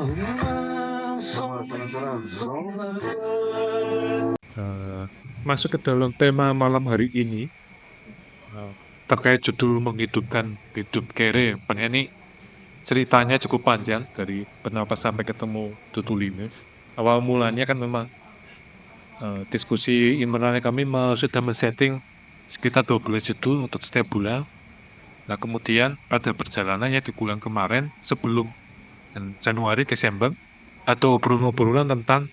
Eh, Masuk ke dalam tema malam hari ini, terkait judul menghidupkan hidup kere. Sebenarnya ini ceritanya cukup panjang dari kenapa sampai ketemu judul ini. Awal mulanya kan memang diskusi internal kami sudah men-setting sekitar 12 judul untuk setiap bulan. Nah kemudian ada perjalanannya di bulan kemarin sebelum Januari, Desember, atau obrolan-obrolan tentang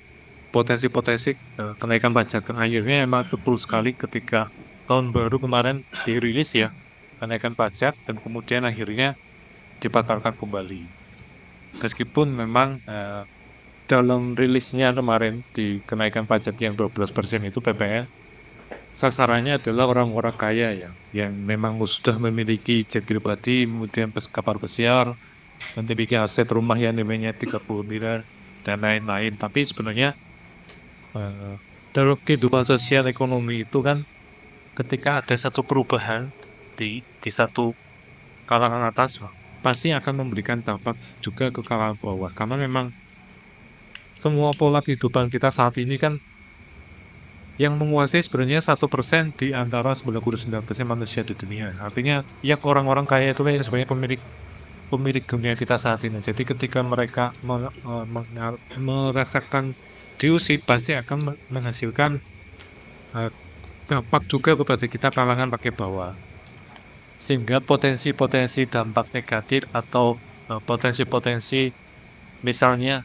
potensi-potensi kenaikan pajak. Akhirnya emang betul sekali ketika tahun baru kemarin dirilis ya kenaikan pajak, dan kemudian akhirnya dibatalkan kembali. Meskipun memang dalam rilisnya kemarin di kenaikan pajak yang 12% itu PPN, sasarannya adalah orang-orang kaya yang memang sudah memiliki jet pribadi, kemudian kapal pesiar, dan memiliki aset rumah yang namanya 30 miliar dan lain-lain. Tapi sebenarnya dalam kehidupan sosial ekonomi itu kan, ketika ada satu perubahan di satu kalangan atas, pasti akan memberikan dampak juga ke kalangan bawah. Karena memang semua pola kehidupan kita saat ini kan yang menguasai sebenarnya 1% di antara 99% manusia di dunia. Artinya yang orang-orang kaya itu yang sebenarnya pemilik dunia kita saat ini. Jadi ketika mereka merasakan diusik, pasti akan menghasilkan dampak juga kepada kita kalangan pakai bawah. Sehingga potensi-potensi dampak negatif atau potensi-potensi misalnya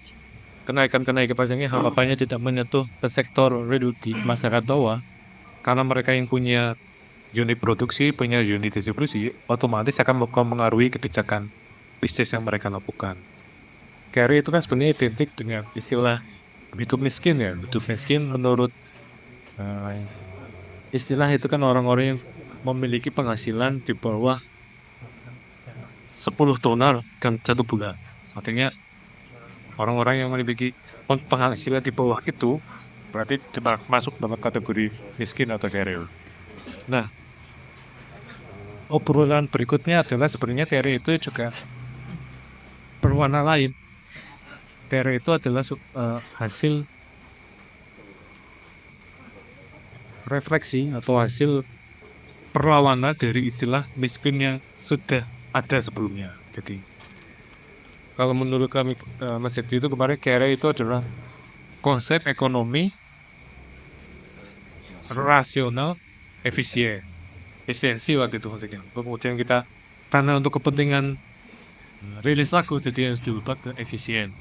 kenaikan pajaknya harapannya tidak menyentuh ke sektor real di masyarakat bawah, karena mereka yang punya unit produksi, punya unit distribusi, otomatis akan mempengaruhi kebijakan bisnis yang mereka lakukan. Carry itu kan sebenarnya identik dengan istilah hidup miskin ya. Hidup miskin menurut istilah itu kan orang-orang yang memiliki penghasilan di bawah 10 dolar kan satu bulan. Artinya orang-orang yang memiliki penghasilan di bawah itu berarti masuk dalam kategori miskin atau kere. Nah, obrolan berikutnya adalah sebenarnya kere itu juga berwarna lain. Kere itu adalah hasil refleksi atau hasil perlawanan dari istilah miskin yang sudah ada sebelumnya. Jadi kalau menurut kami Mas Edi itu kemarin kere itu adalah konsep ekonomi rasional, efisiensi waktu itu maksudnya. Kemudian kita karena untuk kepentingan rilis lagu jadi harus diubah ke efisien.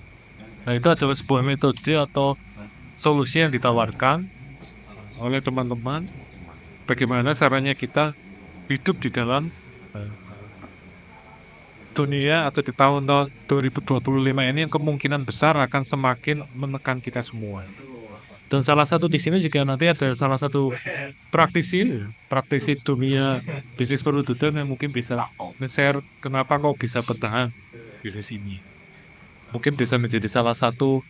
Nah itu adalah sebuah metode atau solusi yang ditawarkan oleh teman-teman bagaimana caranya kita hidup di dalam dunia atau di tahun 2025 ini yang kemungkinan besar akan semakin menekan kita semua. Dan salah satu di sini juga nanti ada salah satu praktisi dunia bisnis produsen yang mungkin bisa nge-share kenapa kok bisa bertahan bisnis ini. Mungkin bisa menjadi salah satu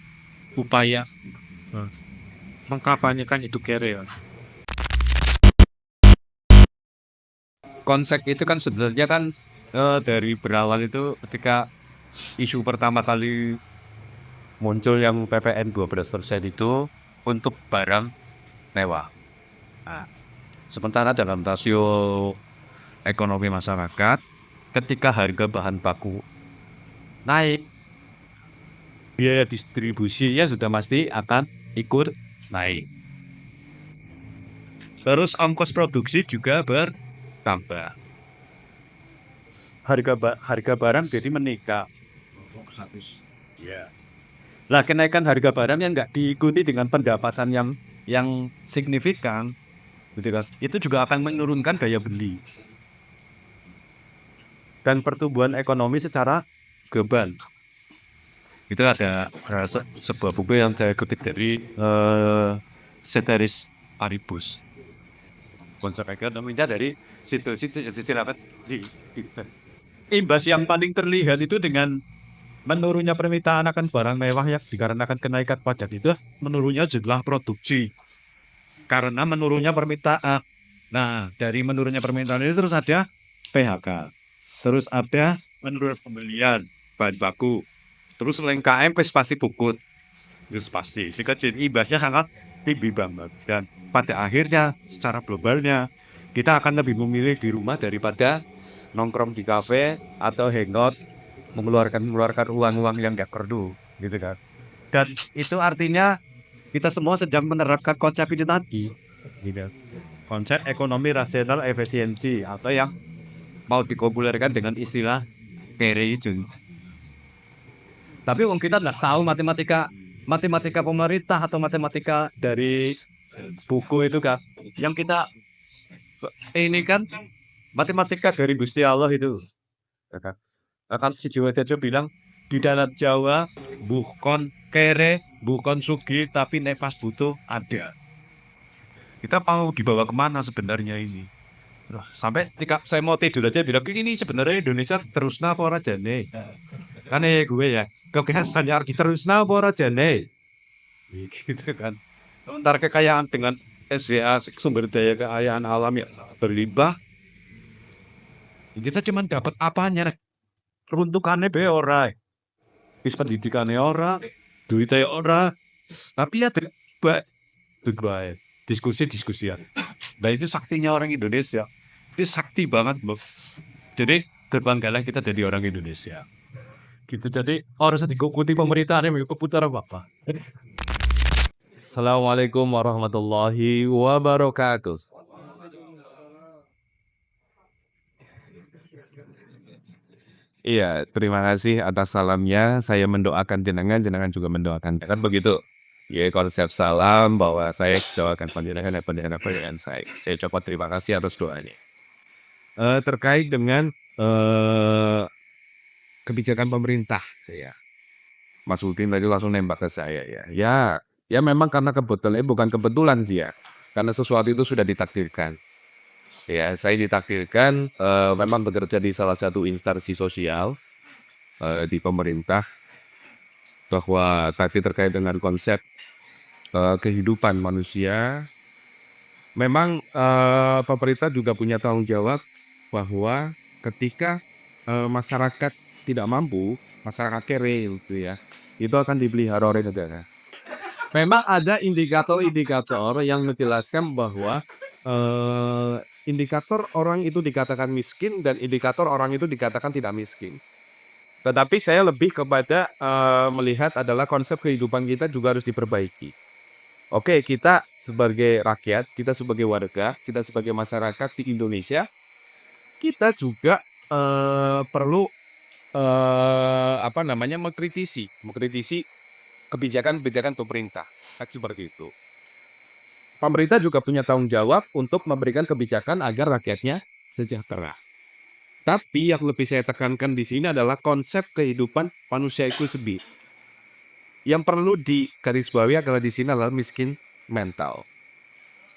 upaya mengkampanyekan itu kere. Konsep itu kan sebenarnya kan dari berawal itu ketika isu pertama kali muncul yang PPN 12% itu untuk barang mewah. Nah, sementara dalam rasio ekonomi masyarakat, ketika harga bahan baku naik, biaya distribusinya sudah pasti akan ikut naik. Terus ongkos produksi juga bertambah. Harga barang jadi meningkat. Ya. Nah, kenaikan harga barang yang nggak diikuti dengan pendapatan yang signifikan, gitu kan, itu juga akan menurunkan daya beli dan pertumbuhan ekonomi secara global. Itu ada sebuah buku yang saya kutip dari Ceteris Paribus. Konsep ekonominya dari situ apa? Imbas yang paling terlihat itu dengan menurunnya permintaan akan barang mewah yang dikarenakan kenaikan pajak itu menurunnya jumlah produksi karena menurunnya permintaan. Nah, dari menurunnya permintaan ini terus ada PHK, terus ada menurun pembelian bahan baku, Terus KM pasti bukut. Terus pasti. Jika jadi imbasnya sangat tinggi banget. Dan pada akhirnya secara globalnya kita akan lebih memilih di rumah daripada nongkrong di kafe atau hangout mengeluarkan uang-uang yang gak perlu gitu kan. Dan itu artinya kita semua sedang menerapkan konsep ini tadi gitu. Konsep ekonomi rasional efisiensi atau yang mau dipopulerkan dengan istilah kere itu. Tapi wong kita nggak tahu matematika pemerintah atau matematika dari buku itu kan. Yang kita ini kan matematika dari Gusti Allah itu. Ya kan? Akan si Jawa Tejo bilang di dalam Jawa bukan kere, bukan sugi, tapi nek pas butuh ada. Kita mau dibawa kemana sebenarnya ini? Loh, sampai ketika saya mau tidur aja bilang ini sebenarnya Indonesia terus apa ora jane. Kan gue ya, kebiasaan kita terus apa ora jane. Gitu kan. Sementara kekayaan dengan SDA sumber daya kekayaan alam yang berlimpah, kita cuma dapat apanya, peruntukannya be ora, pendidikannya ora, duitnya ora, tapi ya baik diskusi-diskusian. Nah itu saktinya orang Indonesia, itu sakti banget loh. Jadi berbanggalah kita jadi orang Indonesia. Gitu jadi harus diikuti pemerintahan yang keputar apa? Assalamualaikum warahmatullahi wabarakatuh. Iya, terima kasih atas salamnya. Saya mendoakan jenengan juga mendoakan. Kan begitu. Ya, konsep salam bahwa saya doakan panjenengan dan panjenengan saya ucapkan terima kasih atas doanya. Terkait dengan kebijakan pemerintah, ya. Mas Udin tadi langsung nembak ke saya ya. Ya memang karena kebetulan, bukan kebetulan sih ya. Karena sesuatu itu sudah ditakdirkan. Ya, saya ditakdirkan memang bekerja di salah satu instansi sosial di pemerintah, bahwa tadi terkait dengan konsep kehidupan manusia, memang pemerintah juga punya tanggung jawab bahwa ketika masyarakat tidak mampu, masyarakat kere gitu ya, itu akan dipelihara oleh negara. Memang ada indikator-indikator yang menjelaskan bahwa indikator orang itu dikatakan miskin dan indikator orang itu dikatakan tidak miskin. Tetapi saya lebih kepada melihat adalah konsep kehidupan kita juga harus diperbaiki. Oke, kita sebagai rakyat, kita sebagai warga, kita sebagai masyarakat di Indonesia, kita juga perlu mengkritisi kebijakan-kebijakan pemerintah. Seperti itu. Pemerintah juga punya tanggung jawab untuk memberikan kebijakan agar rakyatnya sejahtera. Tapi yang lebih saya tekankan di sini adalah konsep kehidupan manusia itu sendiri. Yang perlu digarisbawahi adalah di sini adalah miskin mental.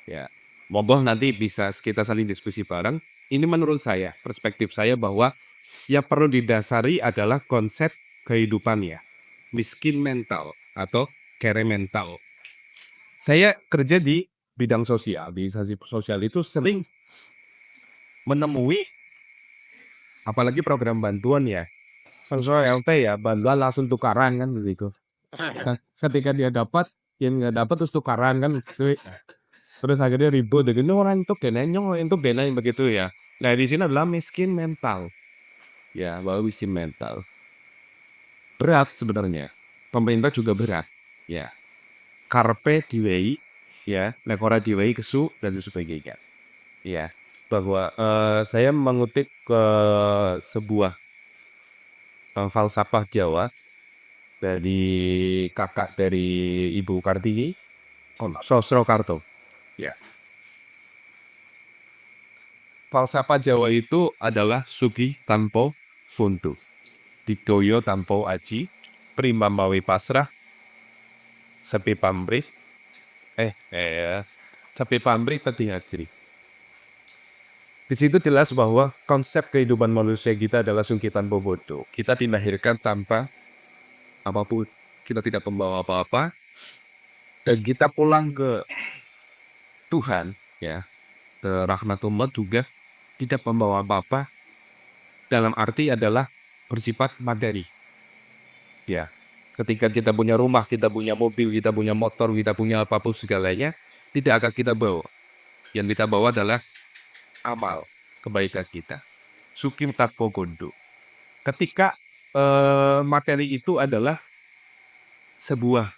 Ya, monggo nanti bisa kita saling diskusi bareng. Ini menurut saya, perspektif saya bahwa yang perlu didasari adalah konsep kehidupannya, miskin mental atau kere mental. Saya kerja di bidang sosial, di instansi sosial itu sering menemui, apalagi program bantuan ya, LT ya, bantuan langsung tukaran kan begitu. Ketika dia dapat, yang nggak dapat terus tukaran kan, terus akhirnya ribut, ini orang itu kenenyong, itu benain begitu ya. Nah di sini adalah miskin mental, ya, bahwa miskin mental berat sebenarnya. Pemerintah juga berat, ya. Karpe diwei, ya, lekora diwei kesu dan sebagainya, ya. Bahwa saya mengutip ke sebuah falsafah Jawa dari kakak dari Ibu Kartini, Sosrokarto, ya. Falsafah Jawa itu adalah sugi tanpa fundu, dikdoyo tanpa aji, prima mawi pasrah, sepi pamrih, sepi pamrih peti hajri. Di situ jelas bahwa konsep kehidupan manusia kita adalah sungkitan bobodo. Kita dilahirkan tanpa apapun, kita tidak membawa apa-apa, dan kita pulang ke Tuhan, ya, ke rahmatullah juga tidak membawa apa-apa. Dalam arti adalah bersifat materi, ya. Ketika kita punya rumah, kita punya mobil, kita punya motor, kita punya apapun segalanya, tidak akan kita bawa. Yang kita bawa adalah amal kebaikan kita. Sukim tatpo gondo. Ketika materi itu adalah sebuah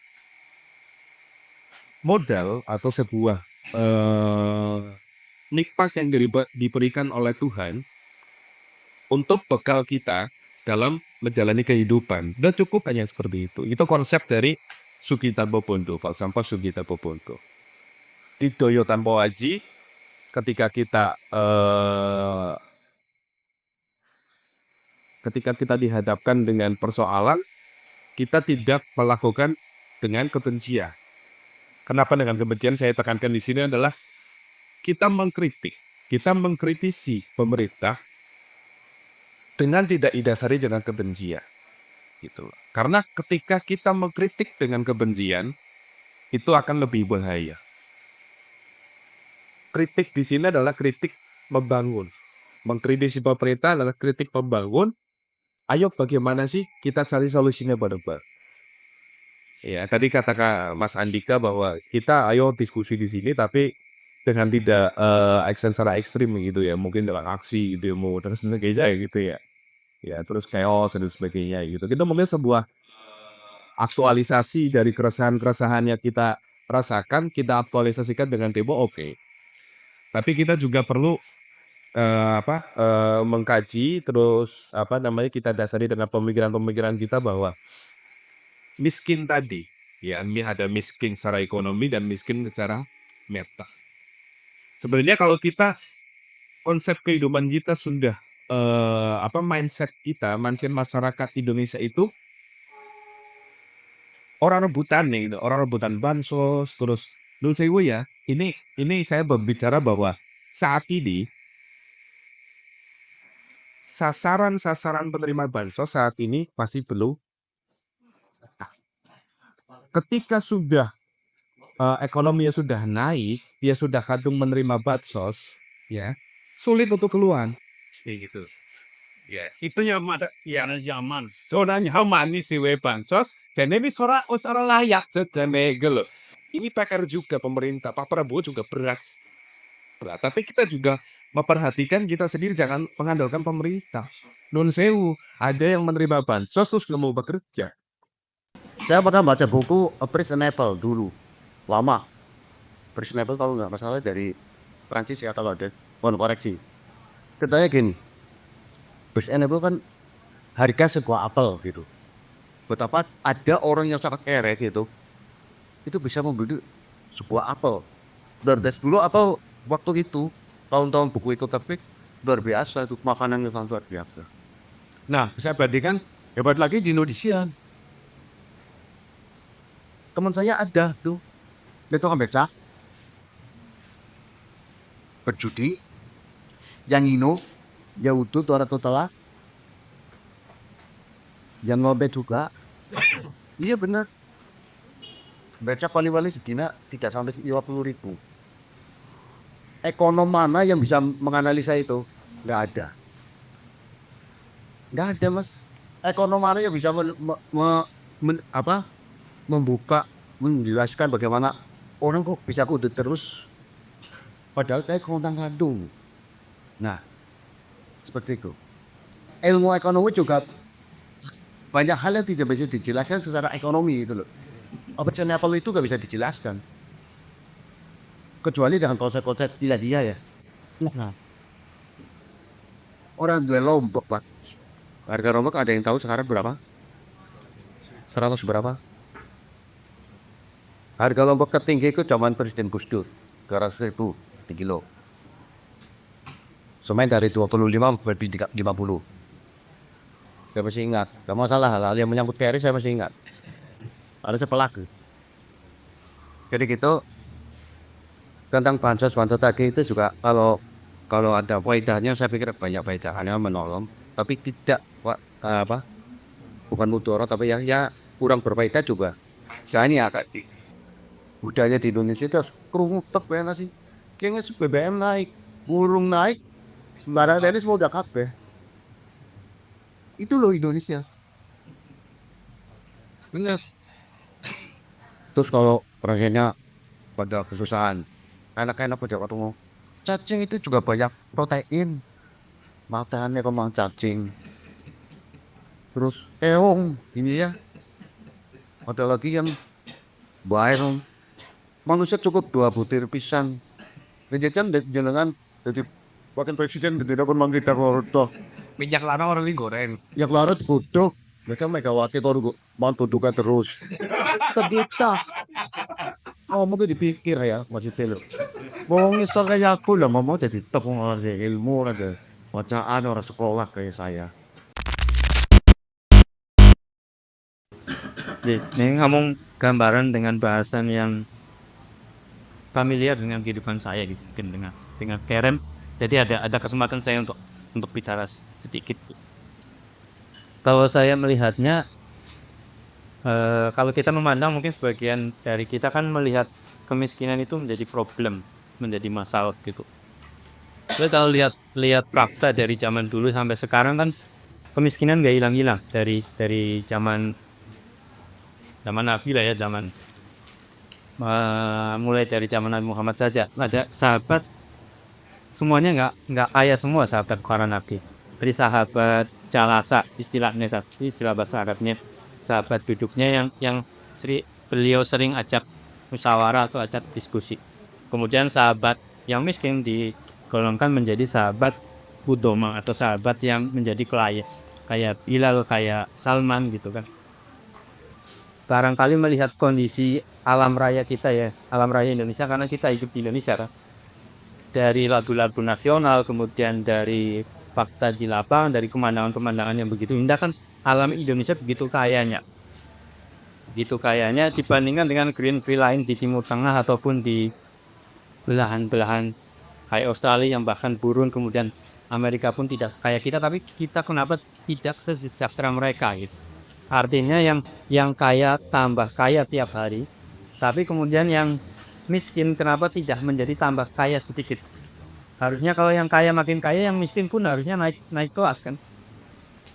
modal atau sebuah nikmat yang diberikan oleh Tuhan untuk bekal kita dalam menjalani kehidupan. Dan cukup hanya seperti itu. Itu konsep dari Sugita Bobondo, falsafah Sugita Bobondo. Di Doyo Tanpa Aji, ketika kita dihadapkan dengan persoalan, kita tidak melakukan dengan kebencian. Kenapa dengan kebencian? Saya tekankan di sini adalah kita mengkritisi pemerintah dengan tidak didasari dengan kebencian. Gitu. Karena ketika kita mengkritik dengan kebencian, itu akan lebih bahaya. Kritik di sini adalah kritik membangun. Mengkritisi pemerintah adalah kritik membangun. Ayo bagaimana sih kita cari solusinya bareng-bareng. Ya, tadi kata Mas Andika bahwa kita ayo diskusi di sini tapi dengan tidak action secara ekstrim gitu ya, mungkin dengan aksi gitu ya, mau terus sebagainya gitu ya. Ya, terus chaos dan sebagainya gitu. Kita mungkin sebuah aktualisasi dari keresahan-keresahan yang kita rasakan, kita aktualisasikan dengan tempo oke. Tapi kita juga perlu mengkaji terus kita dasari dengan pemikiran-pemikiran kita bahwa miskin tadi, ya ini ada miskin secara ekonomi dan miskin secara mental. Sebenarnya kalau kita konsep kehidupan kita sudah mindset masyarakat Indonesia itu orang rebutan nih, gitu. Orang rebutan bansos, terus dulu saya ya, ini saya berbicara bahwa saat ini sasaran penerima bansos saat ini masih belum. Ketika sudah ekonominya sudah naik, dia sudah kadung menerima bansos, ya sulit untuk keluar. Kayak gitu. Ya, itu yang ada yang zaman. Soalnya how manis si bansos, dan ini orang layak sedane gitu. Ini PR juga pemerintah, Pak Prabowo juga berat. Tapi kita juga memperhatikan kita sendiri jangan mengandalkan pemerintah. Nun sewu, ada yang menerima bansos terus nggak mau bekerja. Saya pernah baca buku A Prisonable dulu, lama. Prisonable kalau nggak masalah dari Prancis ya kalau ada, mohon koreksi. Katanya gini, Prisonable kan harga sebuah apel gitu. Betapa ada orang yang sangat kere gitu, itu bisa membeli sebuah apel. Dan dulu apel waktu itu, tahun-tahun buku itu terbit, luar biasa itu, makanan yang sangat luar biasa. Nah, saya bandingkan hebat lagi di Indonesia. Teman saya ada tuh, dia tuh beca, berjudi, yang ino, ya utuh tuh telah, yang ngobet juga, iya benar. Beca wali-wali sedina tidak sampai 50.000. Ekonom mana yang bisa menganalisa itu? Nggak ada. Nggak ada mas. Ekonom mana yang bisa membuka, menjelaskan bagaimana orang kok bisa kudu terus padahal kayak kontang kandung. Nah, seperti itu. Ilmu ekonomi juga banyak hal yang tidak bisa dijelaskan secara ekonomi itu loh. Apple itu gak bisa dijelaskan kecuali dengan konsep-konsep tidak dia ya. Nah, orang jual Lombok pak, harga Lombok ada yang tahu sekarang berapa? 100 berapa? Harga Lombok tertinggi itu zaman Presiden Gus Dur, 200.000 di kilo. Semen dari 25 menjadi 50. Saya masih ingat, gak masalah hal yang menyangkut PRI saya masih ingat. Ada saya pelaku. Jadi gitu tentang bansos tadi itu juga kalau ada faedahnya saya pikir banyak faedahnya menolong, tapi tidak bukan mudarat tapi ya kurang berfaedah juga. Soalnya agak budaya di Indonesia itu kerumutek ya sih. Kayaknya BBM naik, burung naik, barang tenis mau udah kabeh. Itu loh Indonesia. Bener. Terus kalau pasiennya pada kesusahan, enak-enak pada ketemu cacing itu juga banyak protein. Makannya kemang cacing. Terus keong ini ya. Ada lagi yang bayam. Manusia cukup 2 butir pisang. Penjajan jenengan jadi wakil presiden tidak pun manggil toh. Minyak larang orang ini goreng. Yang larut bodoh. Mereka Megawati kalau mantu duka terus. Kita. Oh, mungkin dipikir ya, maksudnya lo. Mau ngisal kayak aku lah, mau jadi tepung orang ilmu ada. Bacaan orang sekolah kayak saya. Ini ngomong gambaran dengan bahasan yang familiar dengan kehidupan saya gitu, mungkin dengan Karen. Jadi ada kesempatan saya untuk bicara sedikit. Kalau saya melihatnya, kalau kita memandang mungkin sebagian dari kita kan melihat kemiskinan itu menjadi problem, menjadi masalah gitu. Tapi kalau lihat fakta dari zaman dulu sampai sekarang kan kemiskinan nggak hilang-hilang dari zaman Nabi lah ya, mulai dari zaman Nabi Muhammad saja ada sahabat semuanya nggak kaya semua sahabat para nabi. Dari sahabat jalasa istilahnya, istilah bahasa Arabnya, sahabat duduknya yang beliau sering ajak musyawarah atau ajak diskusi. Kemudian sahabat yang miskin digolongkan menjadi sahabat budoma atau sahabat yang menjadi kayak Bilal, kayak Salman gitu kan. Barangkali melihat kondisi alam raya kita ya, alam raya Indonesia, karena kita hidup di Indonesia kan. Dari lagu-lagu nasional, kemudian dari fakta di lapangan, dari pemandangan-pemandangan yang begitu indah kan, alam Indonesia begitu kayanya. Begitu kayanya dibandingkan dengan negeri-negeri lain di Timur Tengah ataupun di belahan-belahan kayak Australia yang bahkan burun, kemudian Amerika pun tidak sekaya kita, tapi kita kenapa tidak sesejahtera mereka gitu. Artinya yang kaya tambah kaya tiap hari, tapi kemudian yang miskin kenapa tidak menjadi tambah kaya sedikit? Harusnya kalau yang kaya makin kaya, yang miskin pun harusnya naik kelas kan?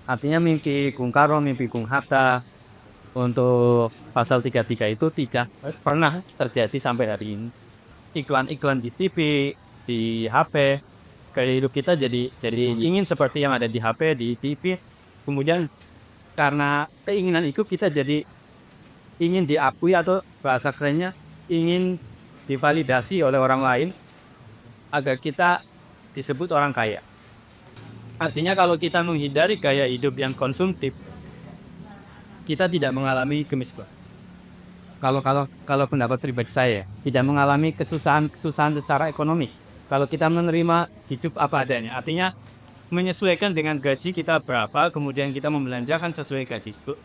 Artinya mimpi Bung Karno, mimpi Bung Hatta untuk pasal 33 itu tidak pernah terjadi sampai hari ini. Iklan-iklan di TV, di HP, gaya hidup kita jadi ingin seperti yang ada di HP, di TV. Kemudian karena keinginan itu kita jadi ingin diakui, atau bahasa kerennya ingin divalidasi oleh orang lain agar kita disebut orang kaya. Artinya kalau kita menghindari gaya hidup yang konsumtif, kita tidak mengalami kemiskinan. Kalau pendapat pribadi saya, tidak mengalami kesusahan secara ekonomi. Kalau kita menerima hidup apa adanya, artinya menyesuaikan dengan gaji kita berapa, kemudian kita membelanjakan sesuai gaji itu.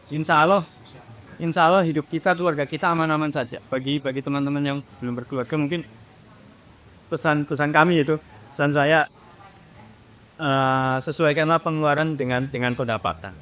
Insya Allah hidup kita, keluarga kita aman-aman saja. Bagi teman-teman yang belum berkeluarga, mungkin pesan kami itu, pesan saya, sesuaikanlah pengeluaran dengan pendapatan.